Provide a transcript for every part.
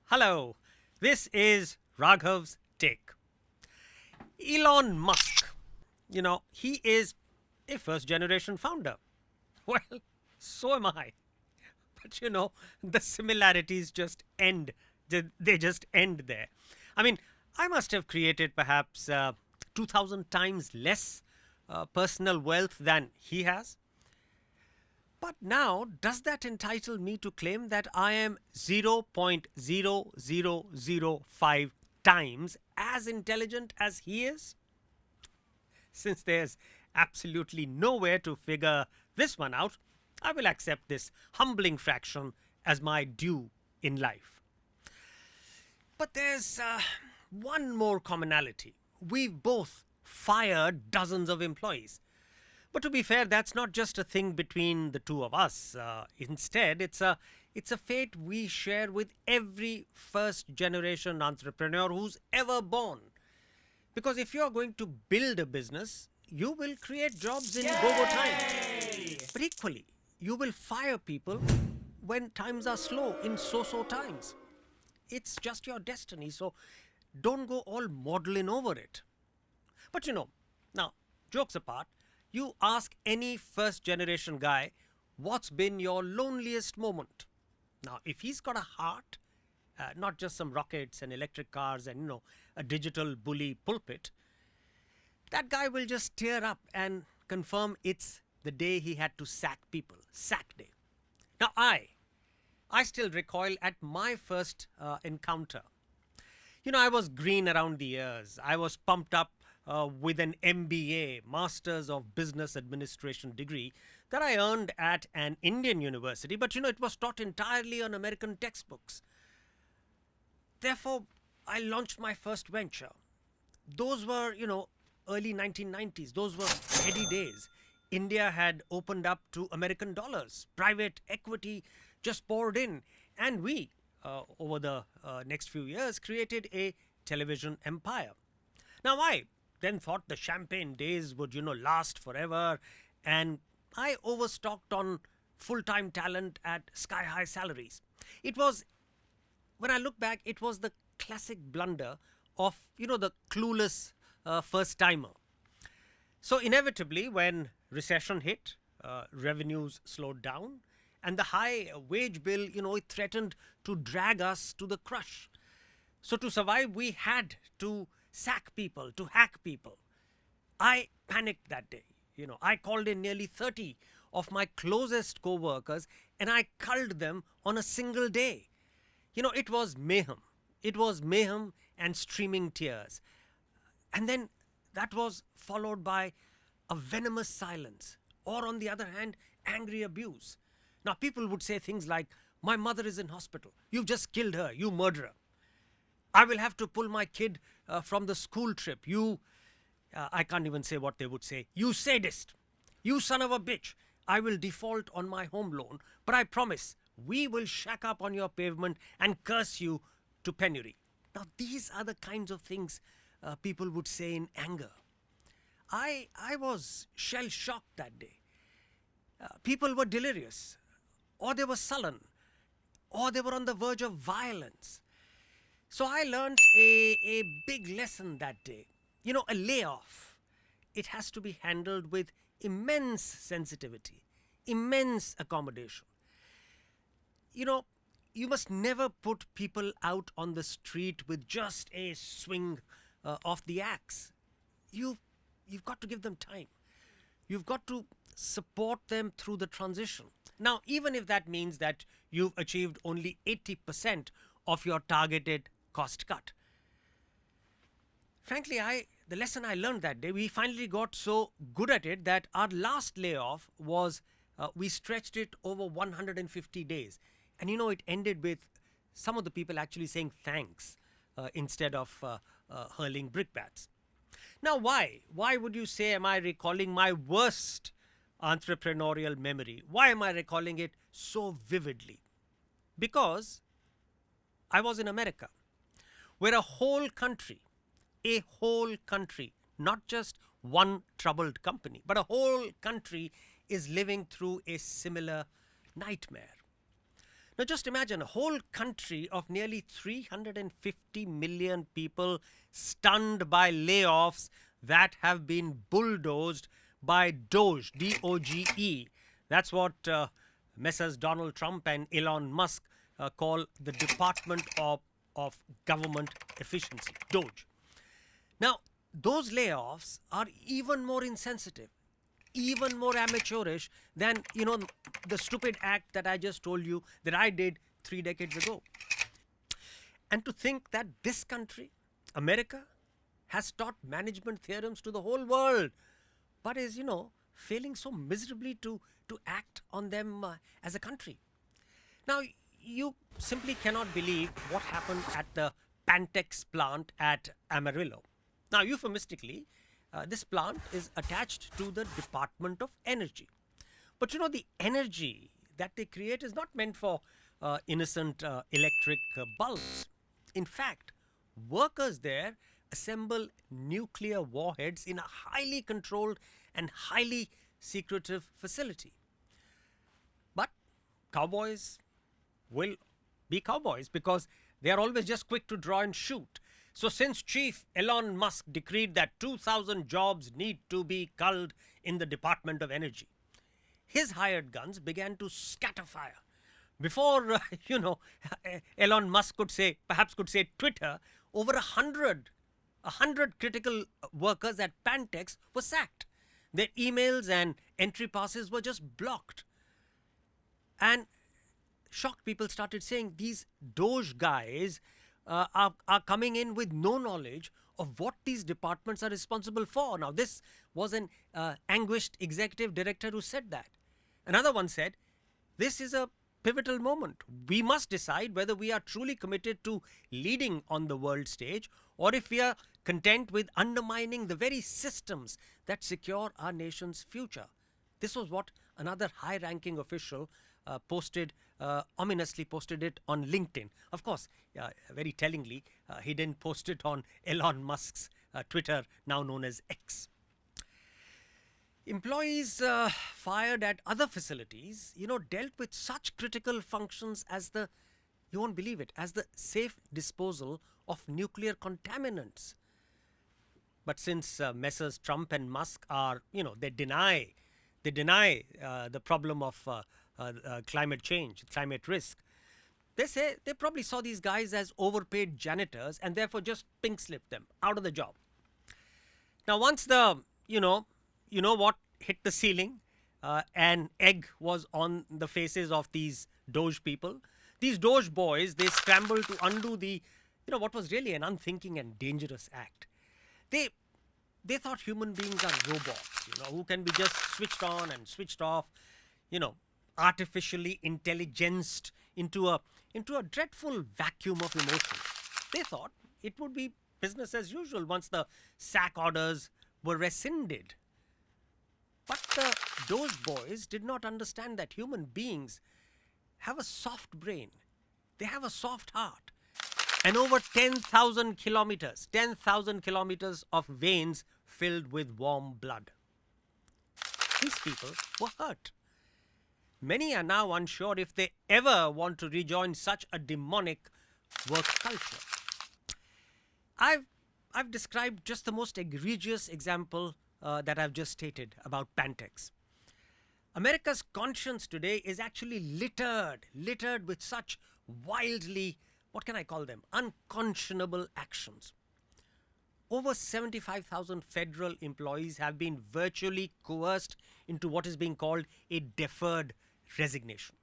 Hello, this is Raghav's Take. Elon Musk, he is a first generation founder. Well, so am I. But the similarities just end. They just end there. I mean, I must have created perhaps 2,000 times less personal wealth than he has. But now, does that entitle me to claim that I am 0.0005 times as intelligent as he is? Since there's absolutely nowhere to figure this one out, I will accept this humbling fraction as my due in life. But there's one more commonality. We've both fired dozens of employees. But to be fair, that's not just a thing between the two of us. Instead, it's a fate we share with every first generation entrepreneur who's ever born. Because if you're going to build a business, you will create jobs in go-go time. But equally, you will fire people when times are slow in so-so times. It's just your destiny, so don't go all maudlin over it. But now, jokes apart, you ask any first generation guy, what's been your loneliest moment? Now, if he's got a heart, not just some rockets and electric cars and, a digital bully pulpit, that guy will just tear up and confirm it's the day he had to sack people, sack day. Now, I still recoil at my first encounter. I was green around the ears. I was pumped up with an MBA, Masters of Business Administration degree that I earned at an Indian university, but it was taught entirely on American textbooks. Therefore, I launched my first venture. Those were, early 1990s. Those were heady days. India had opened up to American dollars. Private equity just poured in. And we, over the next few years, created a television empire. Now, I then thought the champagne days would, last forever. And I overstocked on full-time talent at sky-high salaries. It was, when I look back, it was the classic blunder of, the clueless first-timer. So inevitably, when recession hit, revenues slowed down, and the high wage bill, it threatened to drag us to the crush. So to survive, we had to sack people, to hack people. I panicked that day. I called in nearly 30 of my closest co-workers and I culled them on a single day. It was mayhem. It was mayhem and streaming tears. And then that was followed by a venomous silence, or on the other hand, angry abuse. Now, people would say things like, my mother is in hospital. You've just killed her, you murderer. I will have to pull my kid from the school trip. I can't even say what they would say. You sadist. You son of a bitch. I will default on my home loan, but I promise we will shack up on your pavement and curse you to penury. Now, these are the kinds of things people would say in anger. I was shell-shocked that day. People were delirious, or they were sullen, or they were on the verge of violence. So I learned a big lesson that day. A layoff, it has to be handled with immense sensitivity, immense accommodation. You must never put people out on the street with just a swing of the axe. You've got to give them time. You've got to support them through the transition. Now, even if that means that you've achieved only 80% of your targeted cost cut. Frankly, the lesson I learned that day, we finally got so good at it that our last layoff was, we stretched it over 150 days. And it ended with some of the people actually saying thanks instead of hurling brickbats. Now, why? Why would you say, am I recalling my worst entrepreneurial memory? Why am I recalling it so vividly? Because I was in America, where a whole country, not just one troubled company, but a whole country is living through a similar nightmare. Now, just imagine a whole country of nearly 350 million people stunned by layoffs that have been bulldozed by Doge, D-O-G-E. That's what Messrs. Donald Trump and Elon Musk call the Department of Government Efficiency, Doge. Now, those layoffs are even more insensitive, even more amateurish than, the stupid act that I just told you that I did 3 decades ago. And to think that this country, America, has taught management theorems to the whole world, but is, failing so miserably to act on them as a country. Now, you simply cannot believe what happened at the Pantex plant at Amarillo. Now, euphemistically, this plant is attached to the Department of Energy. But the energy that they create is not meant for innocent electric bulbs. In fact, workers there assemble nuclear warheads in a highly controlled and highly secretive facility. But cowboys will be cowboys because they are always just quick to draw and shoot. So since Chief Elon Musk decreed that 2,000 jobs need to be culled in the Department of Energy, his hired guns began to scatter fire. Before, Elon Musk perhaps could say Twitter, over 100 critical workers at Pantex were sacked. Their emails and entry passes were just blocked. And shocked people started saying these Doge guys are coming in with no knowledge of what these departments are responsible for. Now, this was an anguished executive director who said that. Another one said, this is a pivotal moment. We must decide whether we are truly committed to leading on the world stage or if we are content with undermining the very systems that secure our nation's future. This was what another high-ranking official ominously posted it on LinkedIn. Of course, very tellingly, he didn't post it on Elon Musk's Twitter, now known as X. Employees fired at other facilities, dealt with such critical functions as you won't believe it, as the safe disposal of nuclear contaminants. But since Messrs. Trump and Musk are, they deny the problem of climate change, climate risk. They say they probably saw these guys as overpaid janitors and therefore just pink slipped them out of the job. Now, once the, what hit the ceiling, an egg was on the faces of these Doge people. These Doge boys, they scrambled to undo the, what was really an unthinking and dangerous act. They thought human beings are robots, who can be just switched on and switched off, artificially intelligenced into a dreadful vacuum of emotion. They thought it would be business as usual once the sack orders were rescinded. But the Doge boys did not understand that human beings have a soft brain. They have a soft heart. And over 10,000 kilometers of veins filled with warm blood. These people were hurt. Many are now unsure if they ever want to rejoin such a demonic work culture. I've described just the most egregious example that I've just stated about Pantex. America's conscience today is actually littered with such wildly, what can I call them, unconscionable actions. Over 75,000 federal employees have been virtually coerced into what is being called a deferred resignation.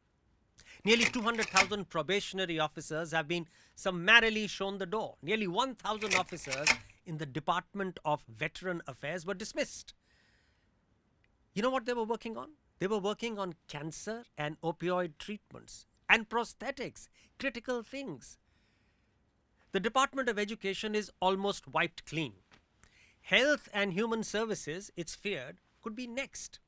Nearly 200,000 probationary officers have been summarily shown the door. Nearly 1,000 officers in the Department of Veteran Affairs were dismissed. You know what they were working on? They were working on cancer and opioid treatments and prosthetics, critical things. The Department of Education is almost wiped clean. Health and Human Services, it's feared, could be next.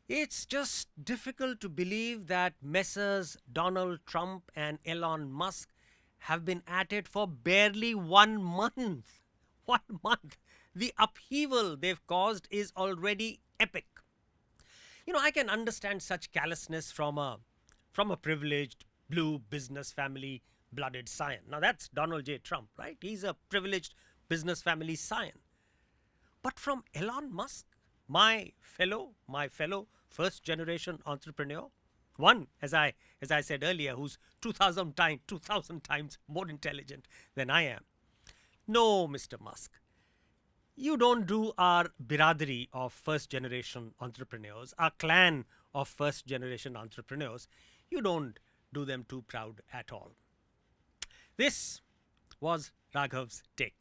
It's just difficult to believe that Messrs. Donald Trump and Elon Musk have been at it for barely 1 month. 1 month. The upheaval they've caused is already epic. I can understand such callousness from a from a privileged blue business family blooded scion. Now that's Donald J. Trump, right? He's a privileged business family scion. But from Elon Musk, my fellow first generation entrepreneur, one, as I said earlier, who's 2000 times more intelligent than I am. No, Mr. Musk, you don't do our biradari of first generation entrepreneurs, our clan of first generation entrepreneurs, you don't do them too proud at all. This was Raghav's take.